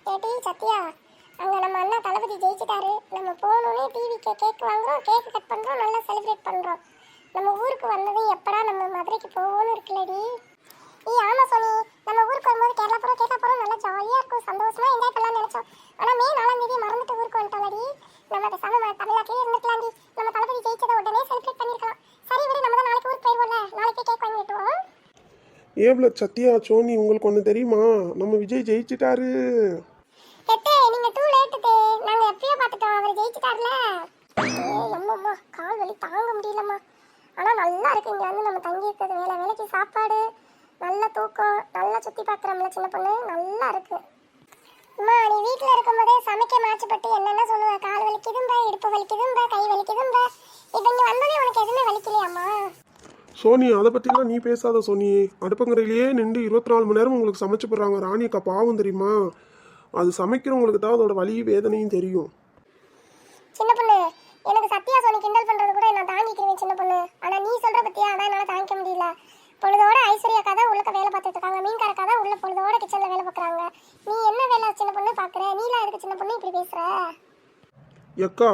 ஏடி சத்யா, அங்க நம்ம அண்ணா தளபதி ஜெயிச்சிட்டாரு. நம்ம போனோடனே டிவிக்கு கேக் வாங்குறோம், கேக் கட் பண்றோம், நல்லா செலிப்ரேட் பண்றோம். நம்ம ஊருக்கு வந்தது எப்படா நம்ம மதுரைக்கு போவோம்னு இருக்குல்லடி. ஆமா சோனி, நம்ம ஊருக்கு வரும்போது கேரளா போறோம் நல்லா ஜாலியா இருக்கும், சந்தோஷமா என்ஜாய் பண்ணலாம்னு நினைச்சோம். ஆனா மே 4ஆம் தேதி மறந்துட்டு ஊருக்கு வந்துட்டோம்டி. நம்ம பேசாம தமிழ்நாட்டிலே இருந்துக்கலாம்டி. நம்ம தளபதி ஜெயிச்சதை உடனே செலிப்ரேட் பண்ணிருக்கலாம். சரி விடு, நம்ம தான் நாளைக்கு ஊருக்கு போயிடுவோம்ல, நாளைக்கு கேக் வாங்கி வெட்டுவோம். ஏவ்ல சத்யா சோனி, உங்களுக்கு ஒன்று தெரியுமா? நம்ம விஜய் ஜெயிச்சிட்டாரு. எத்தே நீங்க டூ லேட் தே, நாங்க எப்பயோ பார்த்துட்டோம், அவர் ஜெயிச்சிட்டார்ல. அம்மா கால் வலி தாங்க முடியலம்மா. ஆனா நல்லா இருக்கு இங்க வந்து நம்ம தங்கி இருக்கிறது. வேலைக்கு சாப்பாடு, நல்ல தூக்கம், நல்லா சுத்தி பார்க்குறோம்ல சின்ன பொண்ணு, நல்லா இருக்கு. அம்மா நீ வீட்டில் இருக்கும்போதே சமைக்க மாச்சுப்பட்டு என்னென்ன சொல்லுவ, கால் வலிக்குதும்ப, இடுப்பு வலிக்குதும்ப, கை வலிக்குதும்ப. இப்போ இங்கே வந்தோடனே உனக்கு எதுவுமே வலிக்கலையாம்மா? சோனி, அதை பற்றிலாம் நீ பேசாத சோனி. அடுப்பங்கரையிலேயே நின்று 24 மணி நேரம் உங்களுக்கு சமைச்சு போடுறாங்க. ராணி அக்கா பாவம் தெரியுமா? அது சமைக்கிறவங்களுக்கு தான் அதோட வலி வேதனையும் தெரியும். சின்ன பொண்ணு, எனக்கு சத்யா சோனி கிண்டல் பண்றது கூட நான் தாங்கிக்கிறேன் சின்ன பொண்ணு. ஆனா நீ சொல்ற பத்தியா, அதான் என்னால தாங்கிக்க முடியல. பொழுதோட ஐஸ்வர்யாக்கா தான் உள்ளக்க வேலை பார்த்துட்டு இருக்காங்க, மீன்காரக்கா தான் உள்ள பொழுதோட கிச்சன்ல வேலை பார்க்குறாங்க. நீ என்ன வேலை சின்ன பொண்ணு பார்க்குற? நீலாம் எதுக்கு சின்ன பொண்ணு இப்படி பேசுற? எக்கா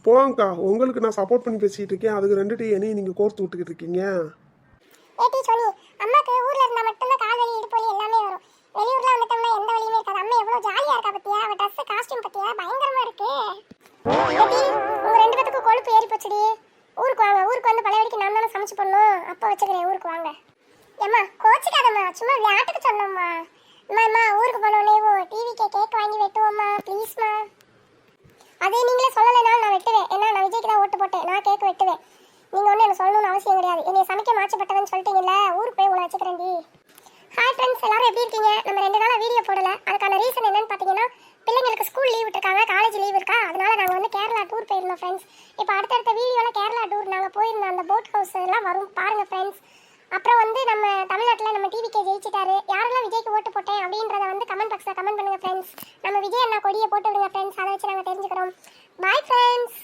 போங்கக்கா, உங்களுக்கு நான் சப்போர்ட் பண்ணி பேசிட்டு இருக்கேன், அதுக்கு 2 டீ என்னையும் நீங்கள் கோர்த்து விட்டுக்கிட்டு இருக்கீங்க. ஏடி சோனி, அம்மாக்கு ஊர்ல இருந்தா மட்டும்தான் கால் வலி இடுப்பு வலி எல்லாமே வரும். வெளியூர்ல வந்துட்டோம்னா எந்த வலியுமே இருக்காது. அம்மா எவ்வளவு ஜாலியா இருக்கா பத்தியா? அவ ட்ரெஸ் காஸ்டியூம் பத்தியா பயங்கரமா இருக்கு. ஏடி உங்க 2 பேத்துக்கு கொழுப்பு ஏறி போச்சுடி. ஊருக்கு வாங்க, ஊருக்கு வந்து பழையபடிக்கு நான் தானே சமைச்சு பண்ணணும். அப்போ வச்சுக்கிறேன், ஊருக்கு வாங்க. ஏம்மா கோச்சிக்காதம்மா, சும்மா விளையாட்டுக்கு சொன்னோம்மா. அம்மா ஊருக்கு போனோடனே டிவிக்கு கேக் வாங்கி வெட்டுவோம்மா ப்ளீஸ்மா. அதே நீங்களே சொல்லலைனாலும் நான் வெட்டுவேன். ஏன்னா நான் விஜய்க்கு தான் ஓட்டு போட்டேன், நான் கேக் வெட்டுவேன். நீங்க ஒன்றும் எனக்கு சொல்லணும்னு அவசியம் கிடையாது. என்னை சமைக்க மாற்றப்பட்டவன்னு சொல்லிட்டீங்கல்ல, ஊருக்கு போய் உங்களை வச்சுக்கிறேன்டி. ஹாய் ஃப்ரெண்ட்ஸ், எல்லாரும் எப்படி இருக்கீங்க? நம்ம 2 நாளாக வீடியோ போடல. அதுக்கான ரீசன் என்னன்னு பார்த்தீங்கன்னா, பிள்ளைங்களுக்கு ஸ்கூல் லீவ் விட்டுருக்காங்க, காலேஜ் லீவ் இருக்கா, அதனால நாங்கள் வந்து கேரளா டூர் போயிருந்தோம் ஃப்ரெண்ட்ஸ். இப்போ அடுத்தடுத்த வீடியோவில் கேரளா டூர் நாங்கள் போயிருந்தோம், அந்த போட் ஹவுஸ் எல்லாம் வரும் பாருங்கள் ஃப்ரெண்ட்ஸ். அப்புறம் வந்து நம்ம தமிழ்நாட்டில் நம்ம டிவிக்கே ஜெயிச்சிட்டாரு. யாரெல்லாம் விஜய்க்கு ஓட்டு போட்டேன் அப்படின்றத வந்து கமெண்ட் பாக்ஸில் கமெண்ட் பண்ணுங்கள் ஃப்ரெண்ட்ஸ். நம்ம விஜய் அண்ணா கொடியை போட்டு விடுங்க ஃப்ரெண்ட்ஸ், அதை வச்சு நாங்கள் தெரிஞ்சுக்கிறோம். Bye friends.